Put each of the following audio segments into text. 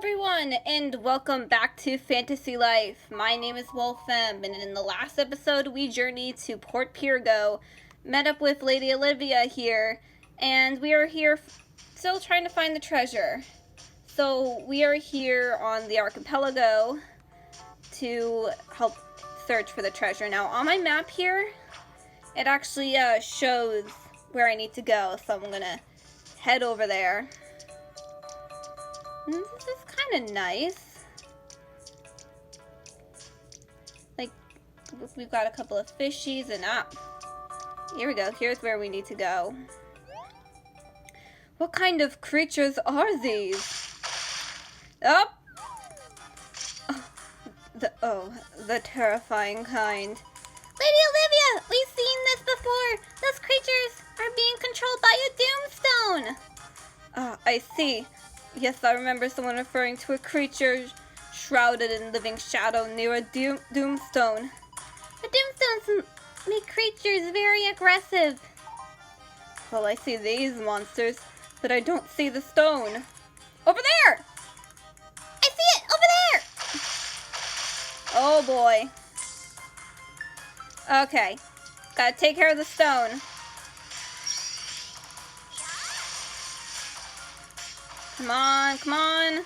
everyone, and welcome back to Fantasy Life. My name is Wolfem, and in the last episode we journeyed to Port Pirgo, met up with Lady Olivia here, and we are here still trying to find the treasure. So we are here on the Argapelugo to help search for the treasure. Now on my map here, it actually shows where I need to go, so I'm gonna head over there. This is kind of nice. Like, we've got a couple of fishies and here we go. Here's where we need to go. What kind of creatures are these? Oh! The terrifying kind. Lady Olivia, we've seen this before. Those creatures are being controlled by a doomstone. I see. Yes, I remember someone referring to a creature shrouded in living shadow near a doomstone. The doomstones make creatures very aggressive. Well, I see these monsters, but I don't see the stone. Over there! I see it! Over there! Oh boy. Okay. Gotta take care of the stone. Come on, come on.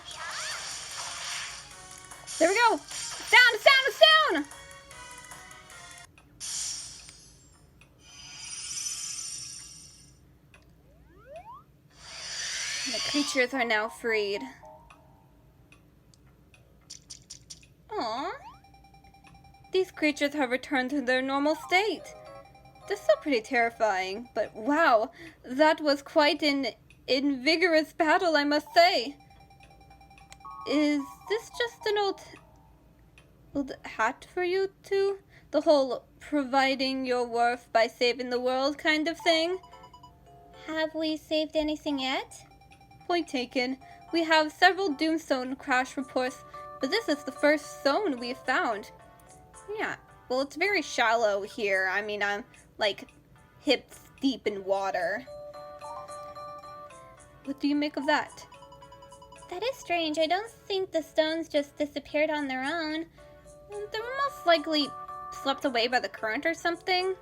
There we go. It's down, it's down, it's down. The creatures are now freed. Aww. These creatures have returned to their normal state. They're still pretty terrifying, but wow, that was quite an vigorous battle, I must say. Is this just an old hat for you two? The whole providing your worth by saving the world kind of thing? Have we saved anything yet? Point taken. We have several doomstone crash reports, but this is the first stone we've found. Yeah, well, it's very shallow here. I mean, I'm like hips deep in water. What do you make of that? That is strange. I don't think the stones just disappeared on their own. They were most likely swept away by the current or something.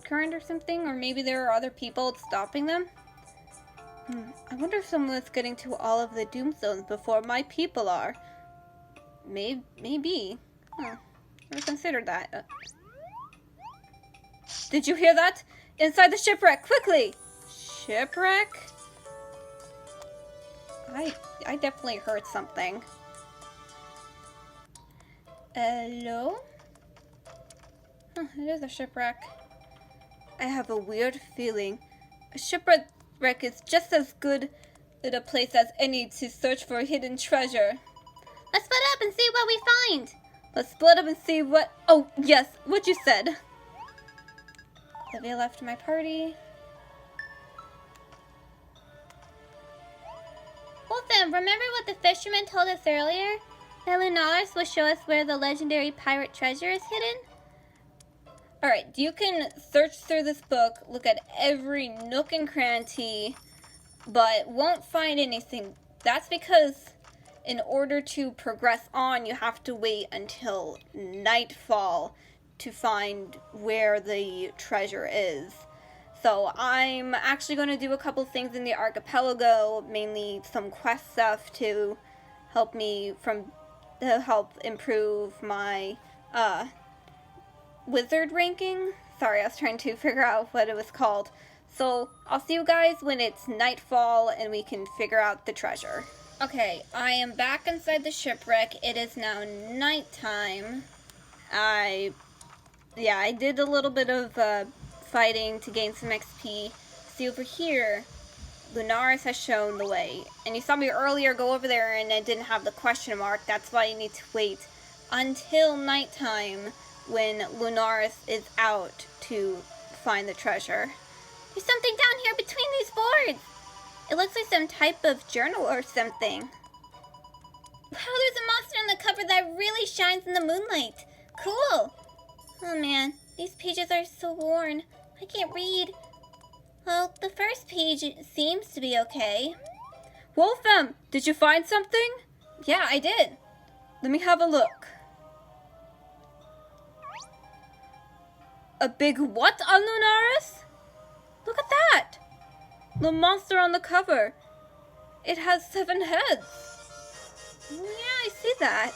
Or maybe there are other people stopping them. I wonder if someone is getting to all of the doomstones before my people are. Maybe. Never considered that. Did you hear that? Inside the shipwreck, quickly! Shipwreck? I definitely heard something. Hello? It is a shipwreck. I have a weird feeling. A shipwreck is just as good a place as any to search for a hidden treasure. Let's split up and see what we find. Let's split up and see what... Oh, yes, what you said. Olivia left my party. Wolfem, remember what the fisherman told us earlier? That Lunaris will show us where the legendary pirate treasure is hidden? Alright, you can search through this book, look at every nook and cranny, but won't find anything. That's because in order to progress on, you have to wait until nightfall to find where the treasure is. So I'm actually going to do a couple things in the Argapelugo, mainly some quest stuff to help improve my wizard ranking. Sorry, I was trying to figure out what it was called. So I'll see you guys when it's nightfall and we can figure out the treasure. Okay, I am back inside the shipwreck. It is now nighttime. I did a little bit of fighting to gain some XP. See over here, Lunaris has shown the way. And you saw me earlier go over there and it didn't have the question mark. That's why you need to wait until nighttime when Lunaris is out to find the treasure. There's something down here between these boards. It looks like some type of journal or something. Wow, there's a monster on the cover that really shines in the moonlight. Cool. Oh man, these pages are so worn. I can't read. Well, the first page seems to be okay. Wolfem, did you find something? Yeah, I did. Let me have a look. A big what on Lunaris? Look at that! The monster on the cover. It has 7 heads. Yeah, I see that.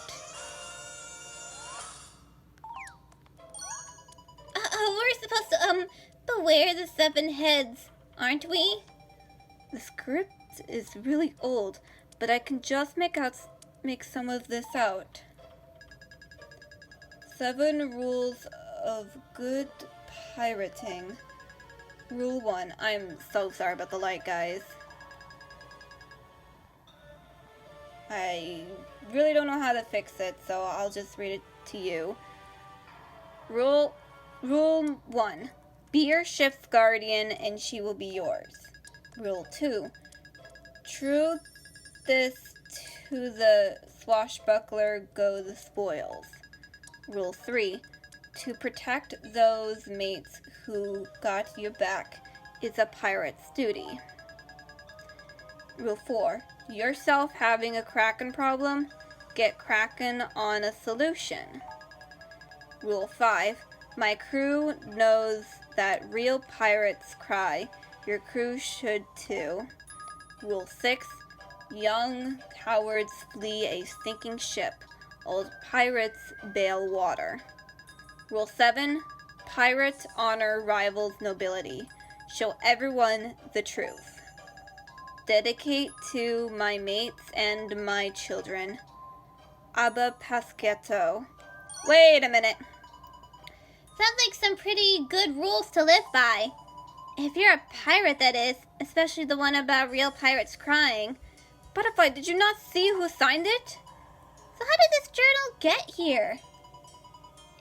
We're supposed to, beware the 7 heads, aren't we? The script is really old, but I can just make some of this out. 7 rules of good pirating. Rule 1. I'm so sorry about the light, guys. I really don't know how to fix it, so I'll just read it to you. Rule 1. Be your ship's guardian and she will be yours. Rule 2. True this to the swashbuckler go the spoils. Rule 3. To protect those mates who got your back is a pirate's duty. Rule 4. Yourself having a Kraken problem? Get Kraken on a solution. Rule 5. My crew knows that real pirates cry. Your crew should too. Rule 6. Young cowards flee a sinking ship. Old pirates bail water. Rule 7. Pirate honor rivals nobility. Show everyone the truth. Dedicate to my mates and my children. Argapelugo. Wait a minute. Sounds like some pretty good rules to live by. If you're a pirate, that is, especially the one about real pirates crying. Butterfly, did you not see who signed it? So how did this journal get here?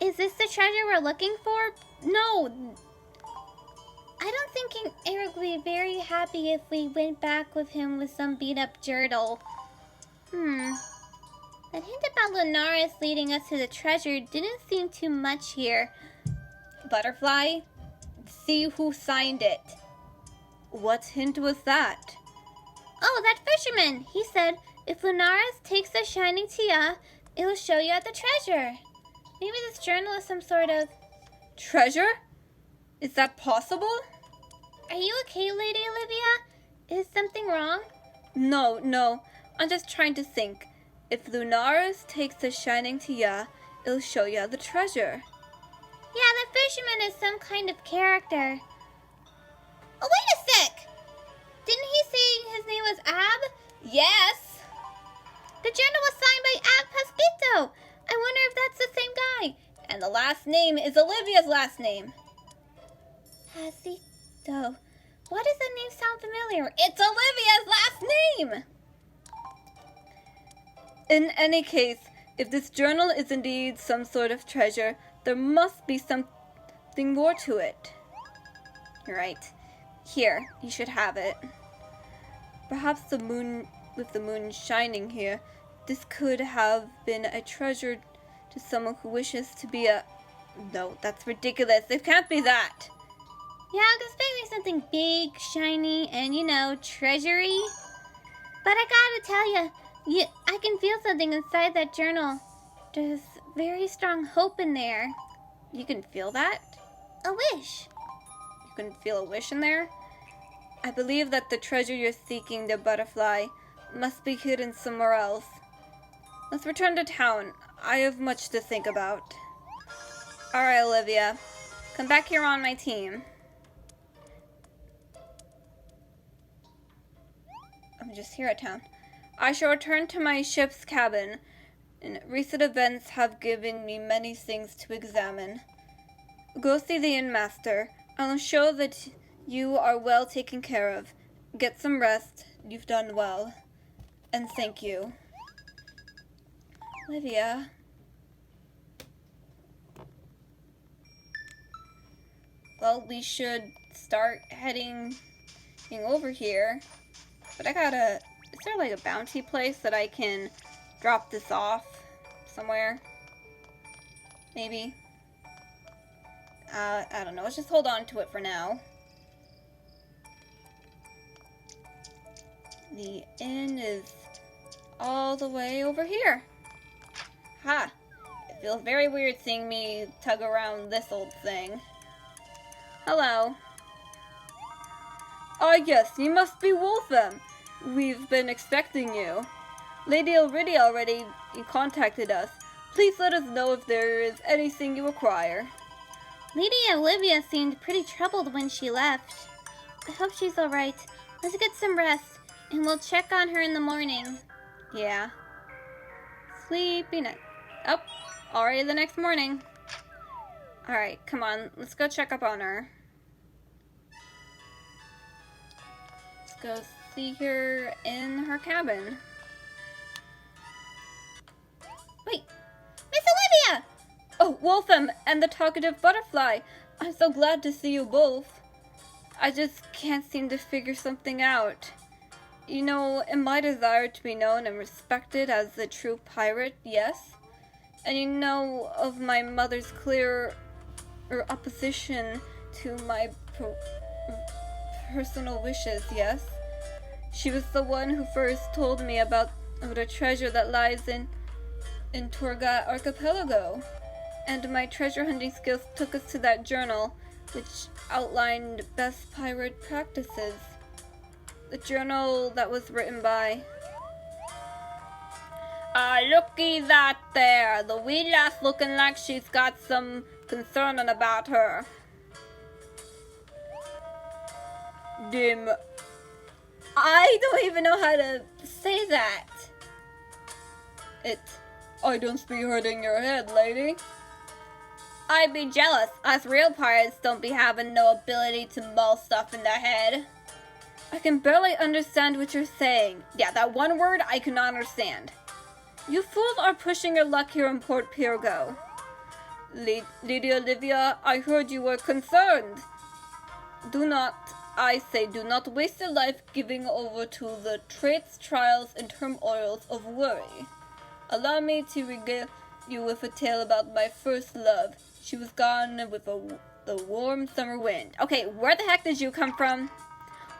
Is this the treasure we're looking for? No. I don't think Eric would be very happy if we went back with him with some beat-up journal. That hint about Lunaris leading us to the treasure didn't seem too much here. Butterfly, see who signed it. What hint was that? Oh, that fisherman! He said, if Lunaris takes the shining tia, it will show you at the treasure. Maybe this journal is some sort of... Treasure? Is that possible? Are you okay, Lady Olivia? Is something wrong? No. I'm just trying to think. If Lunaris takes the shining tia, it'll show you the treasure. Yeah, the fisherman is some kind of character. Oh, wait a sec! Didn't he say his name was Ab? Yes! The journal was signed by Ab Pasquito. I wonder if that's the same guy. And the last name is Olivia's last name. Pasquito. Why does that name sound familiar? It's Olivia's last name! In any case, if this journal is indeed some sort of treasure, there must be something more to it. You're right. Here, you should have it. Perhaps with the moon shining here, this could have been a treasure to someone who wishes to be a... No, that's ridiculous. It can't be that. Yeah, I was expecting something big, shiny, and, treasury. But I gotta tell you, I can feel something inside that journal. There's very strong hope in there. You can feel that? A wish. You can feel a wish in there? I believe that the treasure you're seeking, the butterfly, must be hidden somewhere else. Let's return to town. I have much to think about. Alright, Olivia. Come back here on my team. I'm just here at town. I shall return to my ship's cabin, and recent events have given me many things to examine. Go see the inn master. I'll ensure that you are well taken care of. Get some rest. You've done well. And thank you. Olivia. Well, we should start heading over here. But is there like a bounty place that I can drop this off somewhere? Maybe? I don't know. Let's just hold on to it for now. The inn is all the way over here. Ha! It feels very weird seeing me tug around this old thing. Hello. Ah, yes, you must be Wolfram. We've been expecting you. Lady Olivia already contacted us. Please let us know if there is anything you require. Lady Olivia seemed pretty troubled when she left. I hope she's alright. Let's get some rest, and we'll check on her in the morning. Yeah. Sleepy night. Oh, already the next morning. Alright, come on. Let's go check up on her. Let's go see her in her cabin. Wait, Miss Olivia! Oh, Wolfram and the talkative butterfly. I'm so glad to see you both. I just can't seem to figure something out. You know, in my desire to be known and respected as the true pirate, yes. And you know of my mother's clear opposition to my personal wishes, yes. She was the one who first told me about the treasure that lies in Argapelugo. And my treasure hunting skills took us to that journal, which outlined best pirate practices. The journal that was written by... looky that there. The wee lass looking like she's got some concern about her. Dim. I don't even know how to say that. I don't be hurting your head, lady. I'd be jealous. Us real pirates don't be having no ability to mull stuff in their head. I can barely understand what you're saying. Yeah, that one word I cannot understand. You fools are pushing your luck here in Port Pirgo. Lady Olivia, I heard you were concerned. Do not waste your life giving over to the traits, trials, and turmoils of worry. Allow me to regale you with a tale about my first love. She was gone with the warm summer wind. Okay, where the heck did you come from?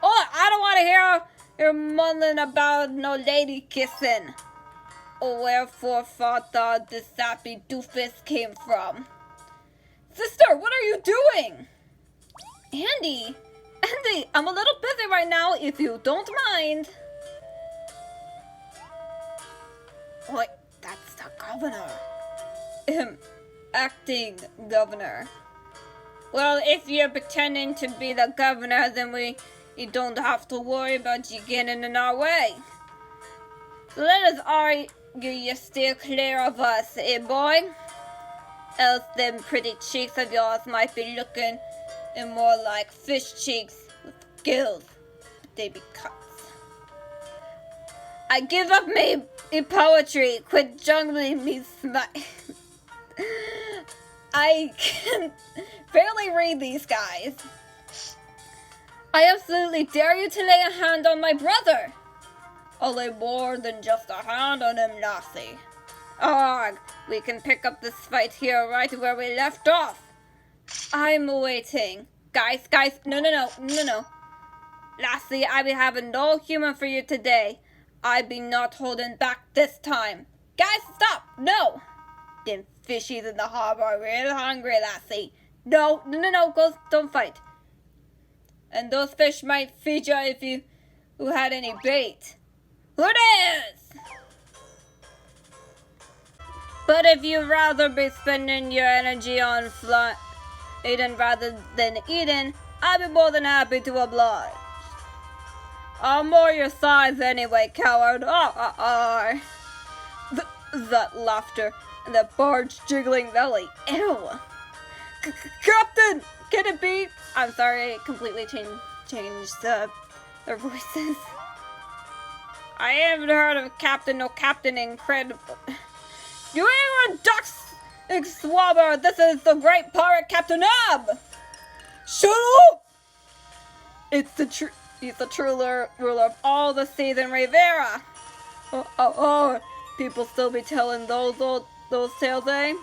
Oh, I don't want to hear your mumbling about no lady kissing. Or wherefore father this sappy doofus came from. Sister, what are you doing? Andy, I'm a little busy right now, if you don't mind. Wait, that's the governor. Acting governor. Well, if you're pretending to be the governor, then you don't have to worry about you getting in our way. So let us argue you steer clear of us, eh, boy? Else them pretty cheeks of yours might be looking more like fish cheeks with gills, but they be cuts. I give up me poetry. Quit jungling me I can barely read these guys. I absolutely dare you to lay a hand on my brother. I'll lay more than just a hand on him, lassie. Arg, we can pick up this fight here right where we left off. I'm waiting. Guys, no. Lassie, I be having no humor for you today. I be not holding back this time. Guys, stop! No! Them fishies in the harbor are real hungry, lassie. No, go, don't fight. And those fish might feed you if you had any bait. Who it is? But if you'd rather be spending your energy on eating rather than eating, I'd be more than happy to oblige. I'm more your size anyway, coward. That laughter and that barge jiggling belly. Ew. Captain, can it be? I'm sorry, I completely changed their voices. I haven't heard of Captain or Captain Incredible. You ain't a duck swabber. This is the great pirate Captain Ab. Shut up! He's the true ruler of all the seas in Rivera. People still be telling those tales, eh?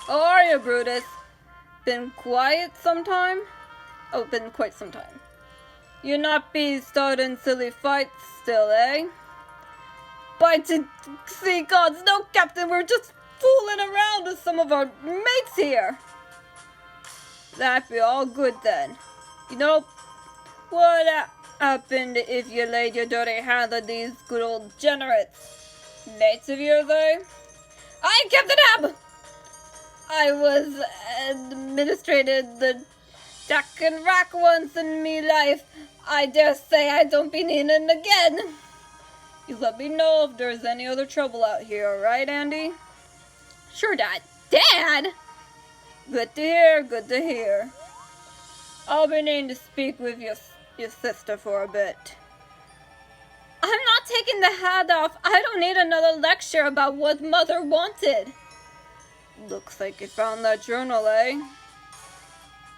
How are you, Brutus? Been quiet sometime? Oh, been quite some time. You not be starting silly fights still, eh? by to see gods. No, Captain, we're just fooling around with some of our mates here. That'd be all good then. You know, what happened if you laid your dirty hand on these good old degenerates? Mates of yours, eh? I, Captain Ab! I was administrated the Jack and Rack once in me life. I dare say I don't be needing again. You let me know if there's any other trouble out here, alright, Andy? Sure, Dad. Dad! Good to hear, good to hear. I'll be needing to speak with your sister for a bit. I'm not taking the hat off. I don't need another lecture about what Mother wanted. Looks like you found that journal, eh?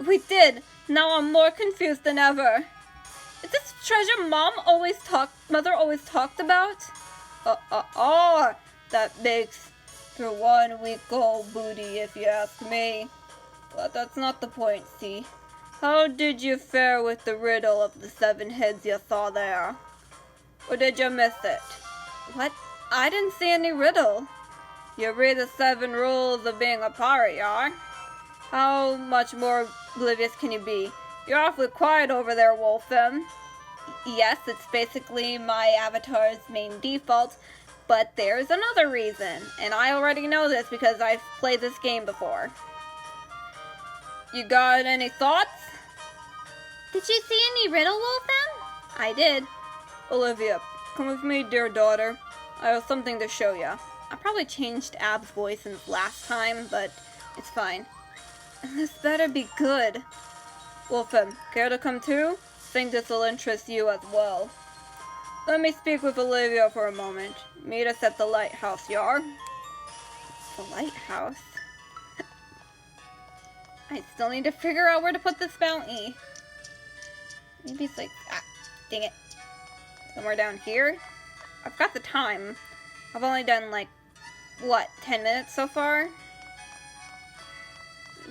We did. Now I'm more confused than ever. Is this treasure Mother always talked about? That makes for one week-old booty, if you ask me. But that's not the point, see? How did you fare with the riddle of the 7 heads you saw there? Or did you miss it? What? I didn't see any riddle. You read the 7 rules of being a pirate, yeah? How much more oblivious can you be? You're awfully quiet over there, Wolfem. Yes, it's basically my avatar's main default, but there's another reason, and I already know this because I've played this game before. You got any thoughts? Did you see any riddle, Wolfem? I did. Olivia, come with me, dear daughter. I have something to show you. I probably changed Ab's voice since last time, but it's fine. This better be good. Wolfem, care to come too? Think this will interest you as well. Let me speak with Olivia for a moment. Meet us at the lighthouse, yar? The lighthouse? I still need to figure out where to put this bounty. Maybe it's like, dang it. Somewhere down here? I've got the time. I've only done 10 minutes so far?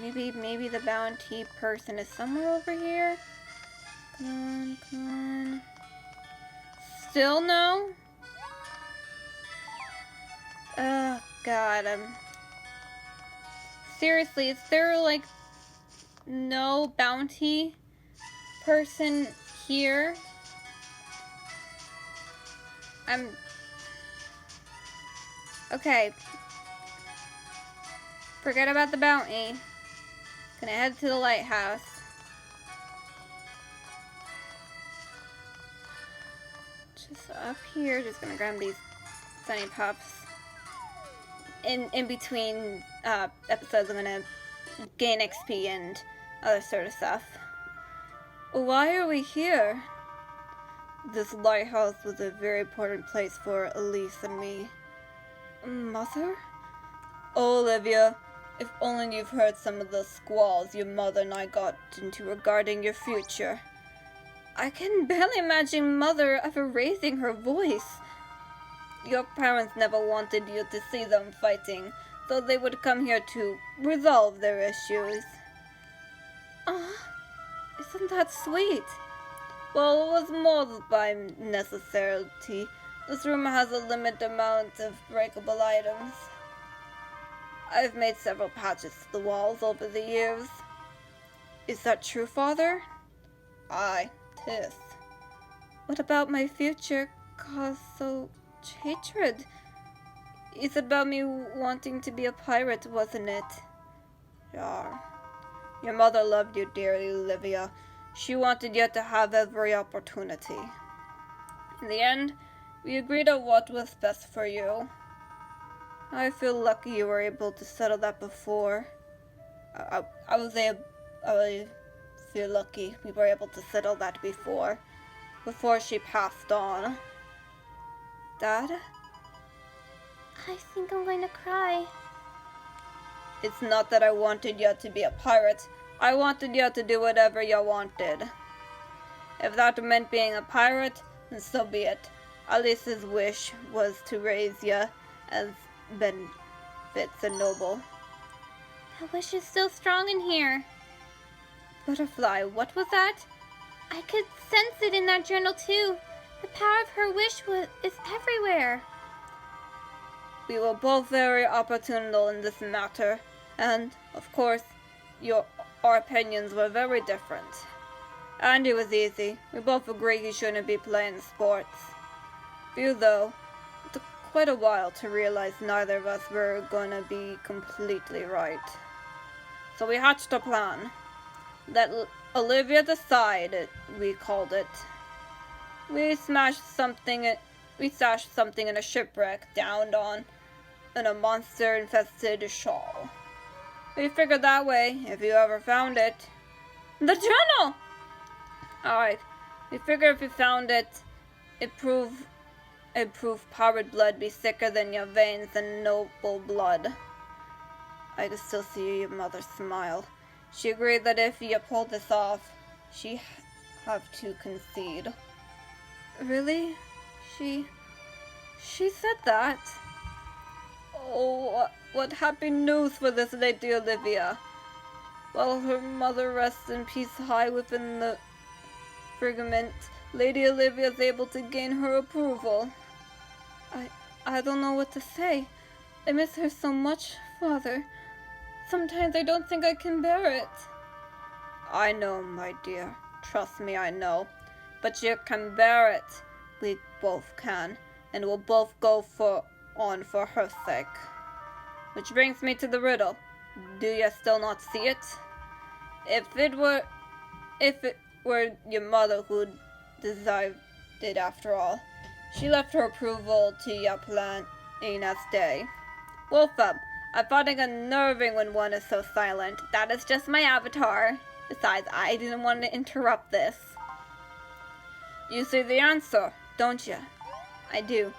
Maybe the bounty person is somewhere over here? Come on. Still no? Oh, God, Seriously, is there, no bounty person here? Okay. Forget about the bounty. Gonna head to the lighthouse. Just up here, just gonna grab these Sunny Puffs. In between episodes, I'm gonna gain XP and other sort of stuff. Why are we here? This lighthouse was a very important place for Elise and me. Mother? Oh, Olivia, if only you've heard some of the squalls your mother and I got into regarding your future. I can barely imagine Mother ever raising her voice. Your parents never wanted you to see them fighting, so they would come here to resolve their issues. Isn't that sweet? Well, it was more by necessity. This room has a limited amount of breakable items. I've made several patches to the walls over the years. Is that true, Father? Aye, 'tis. What about my future caused so much hatred? It's about me wanting to be a pirate, wasn't it? Yeah. Your mother loved you dearly, Olivia. She wanted you to have every opportunity. In the end, we agreed on what was best for you. I feel lucky you were able to settle that before. I feel lucky we were able to settle that before she passed on. Dad? I think I'm going to cry. It's not that I wanted you to be a pirate. I wanted you to do whatever you wanted. If that meant being a pirate, then so be it. Alice's wish was to raise you as benefits and noble. That wish is still strong in here. Butterfly, what was that? I could sense it in that journal too. The power of her wish is everywhere. We were both very opportunal in this matter, and, of course, our opinions were very different. And it was easy. We both agreed he shouldn't be playing sports. Few, though, it took quite a while to realize neither of us were gonna be completely right. So we hatched a plan. Let Olivia decide, we called it. We stashed something in a shipwreck downed on in a monster-infested shoal. We figured that way, if you ever found it. The journal! Alright, we figured if we found it, it'd prove pirate blood be thicker than your veins than noble blood. I could still see your mother smile. She agreed that if you pulled this off, she'd have to concede. Really? She said that? Oh, what happy news for this Lady Olivia. While her mother rests in peace high within the firmament, Lady Olivia is able to gain her approval. I don't know what to say. I miss her so much, Father. Sometimes I don't think I can bear it. I know, my dear. Trust me, I know. But you can bear it. We both can. And we'll both go on for her sake. Which brings me to the riddle. Do you still not see it? If it were your mother who desired it after all, she left her approval to your plan next day. Wolfub, I find it unnerving when one is so silent. That is just my avatar. Besides, I didn't want to interrupt this. You see the answer, don't you? I do.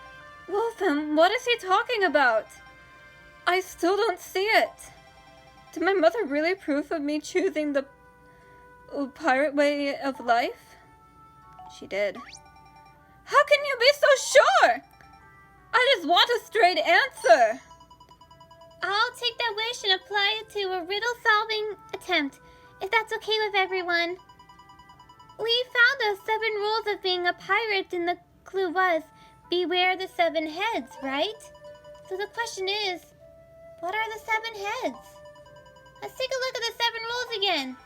Wolfum, what is he talking about? I still don't see it. Did my mother really approve of me choosing the pirate way of life? She did. How can you be so sure? I just want a straight answer. I'll take that wish and apply it to a riddle-solving attempt, if that's okay with everyone. We found the 7 rules of being a pirate, and the clue was, beware the 7 heads, right? So the question is, what are the 7 heads? Let's take a look at the 7 rules again.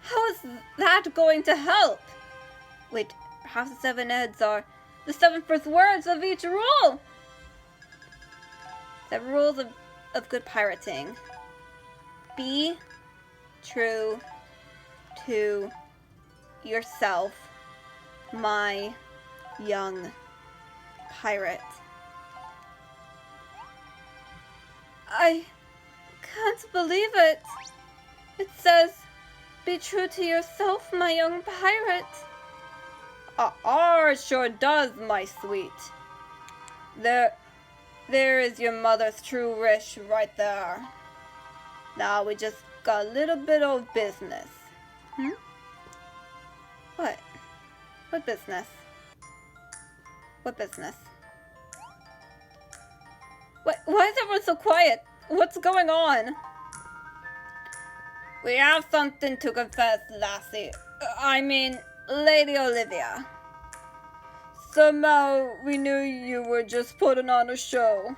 How is that going to help? Wait, perhaps the 7 heads are the 7 first words of each rule. 7 rules of good pirating. Be true to yourself, my young pirate. I can't believe it. It says, be true to yourself, my young pirate. It sure does, my sweet. There is your mother's true wish right there. Now we just got a little bit of business. What? What business? What business? Why is everyone so quiet? What's going on? We have something to confess, lassie. Lady Olivia. Somehow we knew you were just putting on a show.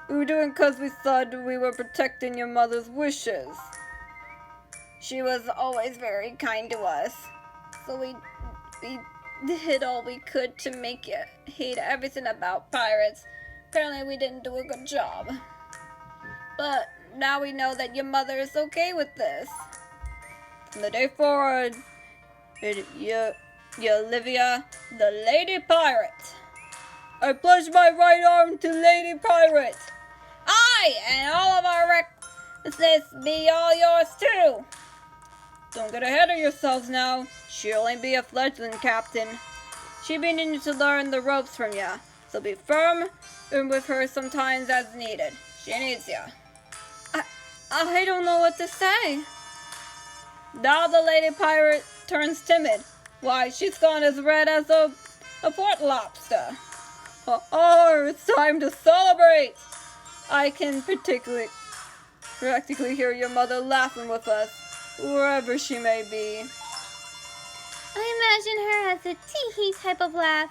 We were doing it because we thought we were protecting your mother's wishes. She was always very kind to us. So we did all we could to make you hate everything about pirates. Apparently we didn't do a good job. But now we know that your mother is okay with this. From the day forward, you Olivia, the Lady Pirate. I pledge my right arm to Lady Pirate. Aye, and all of our recklessness be all yours too. Don't get ahead of yourselves now. She'll only be a fledgling captain. She be needing to learn the ropes from ya, so be firm with her sometimes as needed. She needs ya. I don't know what to say. Now the Lady Pirate turns timid. Why, she's gone as red as a port lobster. It's time to celebrate. I can practically hear your mother laughing with us, wherever she may be. I imagine her as a tee-hee type of laugh.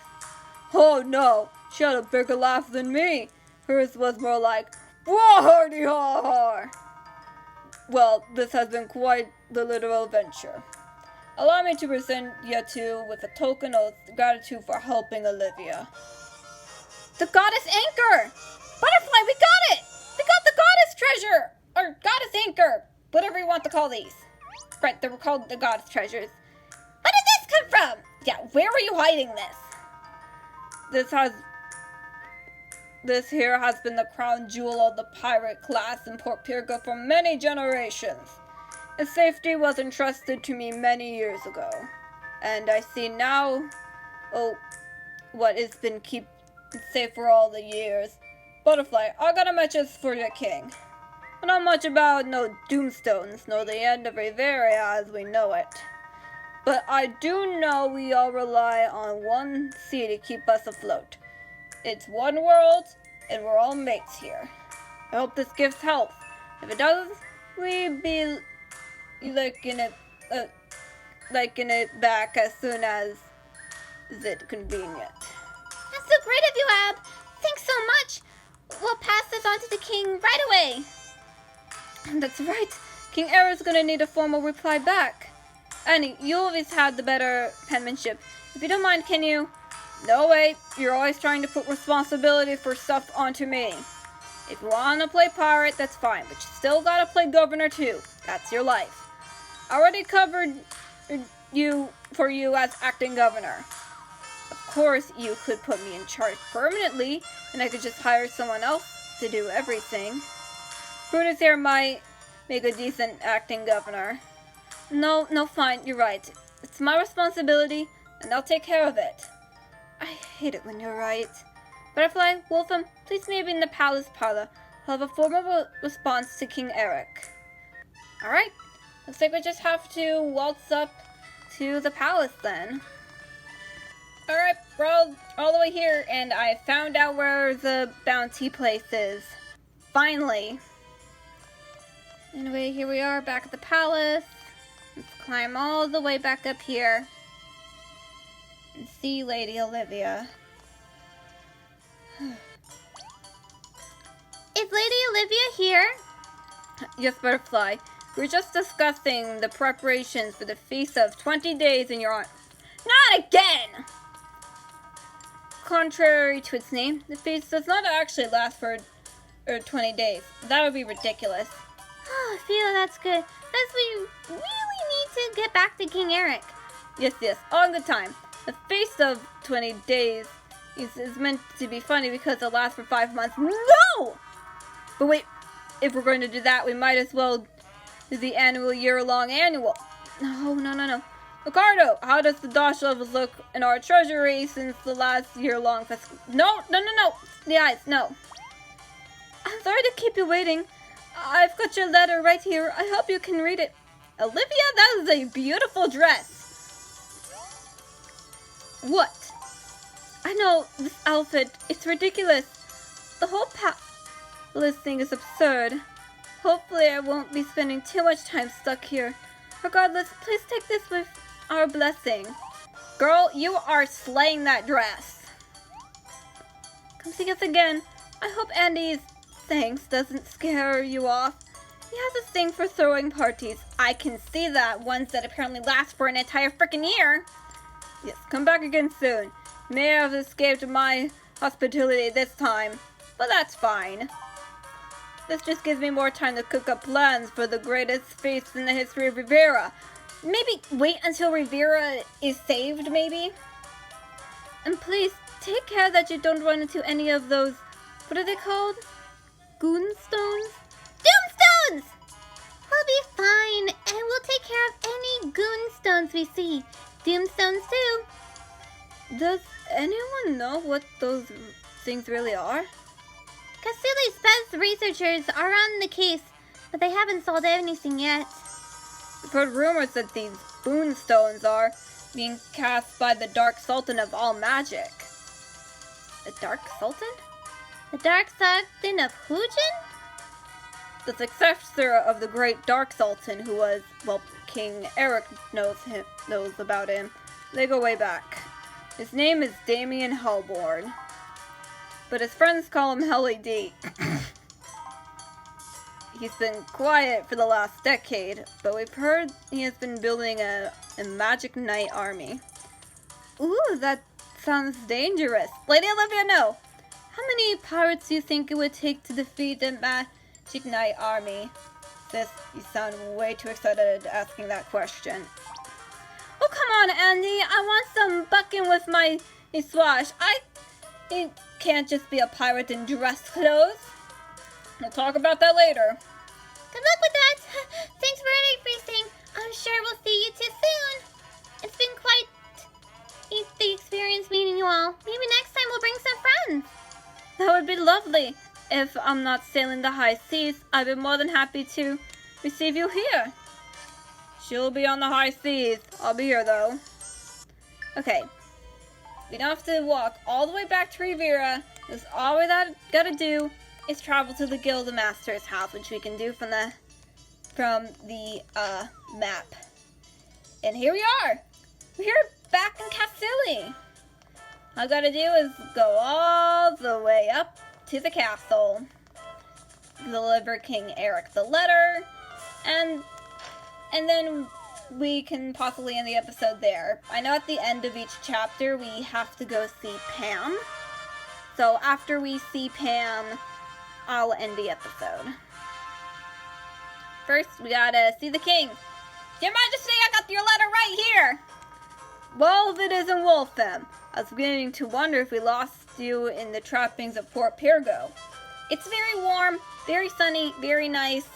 Oh no, she had a bigger laugh than me. Hers was more like, "Wah-hardy-ha-har!" Well, this has been quite the literal adventure. Allow me to present you two with a token of gratitude for helping Olivia. The goddess anchor! Butterfly, we got it! We got the goddess treasure! Or goddess anchor! Whatever you want to call these. Right, they were called the goddess treasures. Where did this come from? Yeah, where were you hiding this? This here has been the crown jewel of the pirate class in Port Pirga for many generations. Its safety was entrusted to me many years ago. And I see now, what has been kept safe for all the years. Butterfly, I got a message for the king. Not much about no doomstones, nor the end of Riveria as we know it. But I do know we all rely on one sea to keep us afloat. It's one world, and we're all mates here. I hope this gift helps. If it does, we be liking it back as soon as is it convenient. That's so great of you, Ab. Thanks so much. We'll pass this on to the king right away. That's right. King Eric's gonna need a formal reply back. Annie, you always had the better penmanship. If you don't mind, can you... No, wait. You're always trying to put responsibility for stuff onto me. If you want to play pirate, that's fine, but you still gotta play governor too. That's your life. I already covered for you as acting governor. Of course, you could put me in charge permanently, and I could just hire someone else to do everything. Prudence here might make a decent acting governor. No, fine, you're right. It's my responsibility, and I'll take care of it. I hate it when you're right. Butterfly, Wolfram, please meet me in the palace parlor. I'll have a formal response to King Eric. Alright, looks like we just have to waltz up to the palace then. Alright, we're all the way here, and I found out where the bounty place is. Finally. Anyway, here we are back at the palace. Let's climb all the way back up here and see Lady Olivia. Is Lady Olivia here? Yes, Butterfly. We were just discussing the preparations for the feast of 20 days in your honor. Not again! Contrary to its name, the feast does not actually last for 20 days. That would be ridiculous. Oh, I feel that's good. Because we really need to get back to King Eric. Yes, all good time. The feast of 20 days is meant to be funny because it'll last for 5 months. No! But wait, if we're going to do that, we might as well do the annual year-long annual. No. Ricardo, how does the dosh levels look in our treasury since the last year-long festival? No. The eyes, no. I'm sorry to keep you waiting. I've got your letter right here. I hope you can read it. Olivia, that is a beautiful dress. What? I know, this outfit, it's ridiculous. The whole palace thing is absurd. Hopefully I won't be spending too much time stuck here. Regardless, please take this with our blessing. Girl, you are slaying that dress. Come see us again. I hope Andy's thanks doesn't scare you off. He has a thing for throwing parties. I can see that, ones that apparently last for an entire freaking year. Yes, come back again soon. May have escaped my hospitality this time, but that's fine. This just gives me more time to cook up plans for the greatest feast in the history of Rivera. Maybe wait until Rivera is saved, maybe? And please, take care that you don't run into any of those, what are they called? Goonstones? Doomstones! We'll be fine, and we'll take care of any goonstones we see. Doomstones too. Does anyone know what those things really are? Cassili's best researchers are on the case, but they haven't solved anything yet. I've heard rumors that these boonstones are being cast by the Dark Sultan of all magic. The Dark Sultan? The Dark Sultan of Hujin? The successor of the great Dark Sultan, who was, well, King Eric knows about him. They go way back. His name is Damien Hellborn. but his friends call him Helly D. He's been quiet for the last decade, but we've heard he has been building a magic knight army. Ooh, that sounds dangerous. Lady Olivia, no. How many pirates do you think it would take to defeat the magic knight army? Sis, you sound way too excited asking that question. Oh, come on, Andy. I want some bucking with my swash. I can't just be a pirate in dress clothes. We'll talk about that later. Good luck with that. Thanks for everything. I'm sure we'll see you too soon. It's been quite the experience meeting you all. Maybe next time we'll bring some friends. That would be lovely. If I'm not sailing the high seas, I'd be more than happy to receive you here. She'll be on the high seas. I'll be here, though. Okay. We don't have to walk all the way back to Riviera. Because all we gotta do is travel to the Guild Master's house, which we can do from the map. And here we are. We're back in Cassili. All I gotta do is go all the way up to the castle, deliver King Eric the letter, and then we can possibly end the episode there. I know at the end of each chapter we have to go see Pam. So after we see Pam, I'll end the episode. First, we gotta see the king. Your Majesty, I got your letter right here. Well, if it isn't Wolfham. I was beginning to wonder if we lost you in the trappings of Port Pirgo. It's very warm, very sunny, very nice,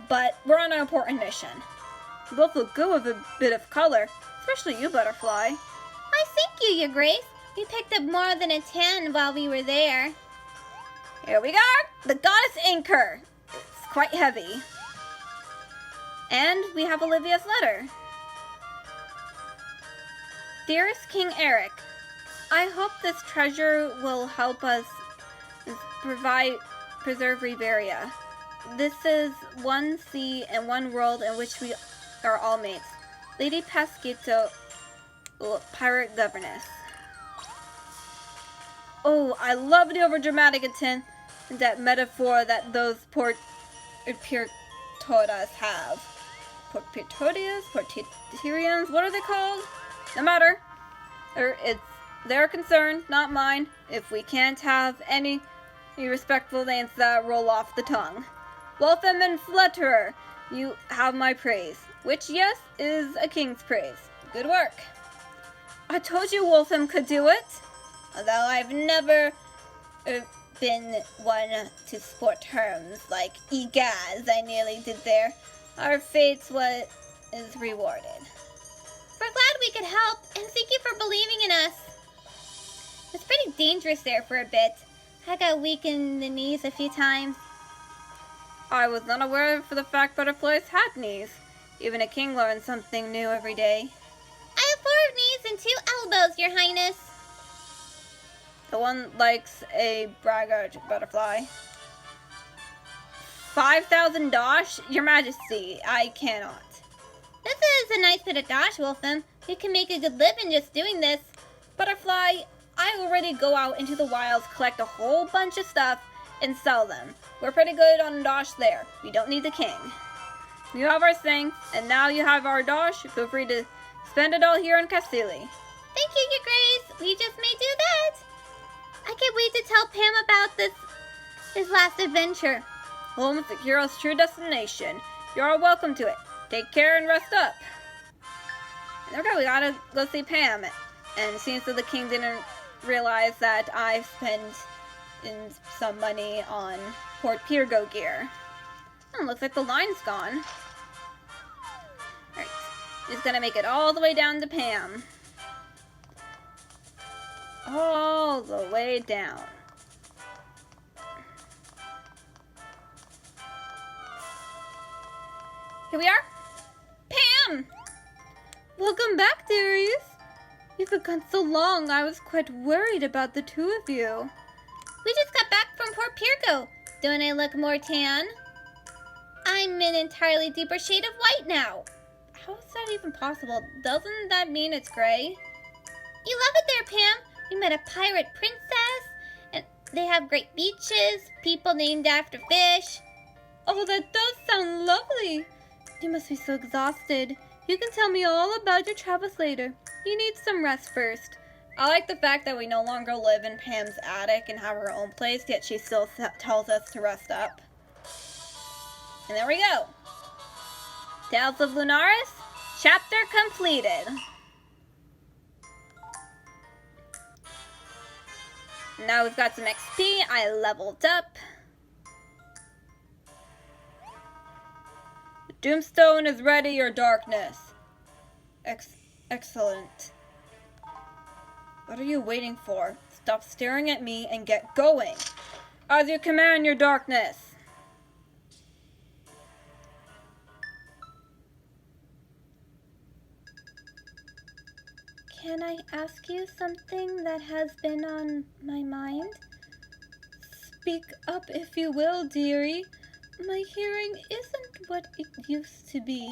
but we're on an important mission. You both look good with a bit of color, especially you, Butterfly. Why, thank you, Your Grace. We picked up more than a 10 while we were there. Here we are, the Goddess Anchor. It's quite heavy. And we have Olivia's letter. Dearest King Eric, I hope this treasure will help us preserve Riveria. This is one sea and one world in which we are all mates. Lady Pasquito, pirate governess. Oh, I love the overdramatic intent and that metaphor that those Port Pirtotas have. Port Pirtotas? Portitarians? What are they called? No matter. It's their concern, not mine, if we can't have any respectful names that roll off the tongue. Wolfham and Flutterer, you have my praise, which, yes, is a king's praise. Good work. I told you Wolfham could do it. Although I've never been one to sport terms like egaz I nearly did there. Our fate's what is rewarded. We're glad we could help, and thank you for believing in us. It was pretty dangerous there for a bit. I got weak in the knees a few times. I was not aware of the fact butterflies had knees. Even a king learns something new every day. I have 4 knees and 2 elbows, Your Highness. The one likes a braggart butterfly. 5,000 dosh? Your Majesty, I cannot. This is a nice bit of dosh, Wolfham. We can make a good living just doing this. Butterfly, I already go out into the wilds, collect a whole bunch of stuff, and sell them. We're pretty good on dosh there. We don't need the king. You have our thing, and now you have our dosh. Feel free to spend it all here in Cassili. Thank you, Your Grace. We just may do that. I can't wait to tell Pam about this last adventure. Home is the hero's true destination. You're all welcome to it. Take care and rest up. And okay, we gotta go see Pam. And it seems that the king didn't realize that I spent some money on Port Pirgo gear. Oh, looks like the line's gone. Alright, just gonna make it all the way down to Pam. All the way down. Here we are. Pam! Welcome back, dearies. You've been gone so long, I was quite worried about the two of you. We just got back from Port Pirgo. Don't I look more tan? I'm an entirely deeper shade of white now. How is that even possible? Doesn't that mean it's gray? You love it there, Pam. We met a pirate princess, They have great beaches, people named after fish. Oh, that does sound lovely. You must be so exhausted. You can tell me all about your travels later. You need some rest first. I like the fact that we no longer live in Pam's attic and have our own place, yet she still tells us to rest up. And there we go. Tales of Lunaris, chapter completed. Now we've got some XP. I leveled up. The Doomstone is ready, your darkness. Excellent. What are you waiting for? Stop staring at me and get going. As you command, your darkness. Can I ask you something that has been on my mind? Speak up if you will, dearie. My hearing isn't what it used to be.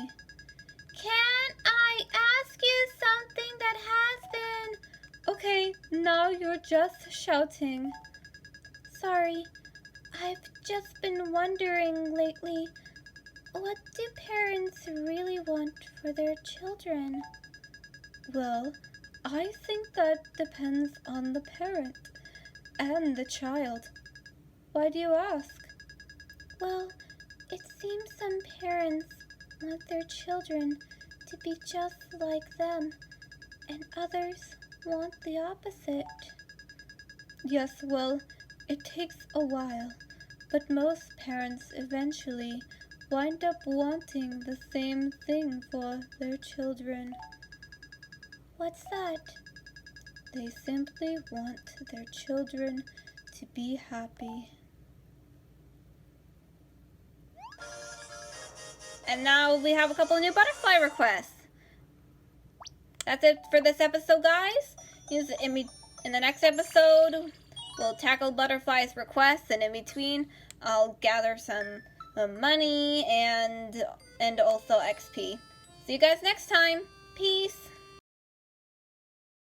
Can I ask you something that has been... Okay, now you're just shouting. Sorry, I've just been wondering lately, what do parents really want for their children? Well, I think that depends on the parent and the child. Why do you ask? Well, it seems some parents want their children to be just like them, and others want the opposite. Yes, well, it takes a while, but most parents eventually wind up wanting the same thing for their children. What's that? They simply want their children to be happy. And now we have a couple of new butterfly requests. That's it for this episode, guys. In the next episode, we'll tackle butterflies' requests, and in between, I'll gather some money and also XP. See you guys next time. Peace.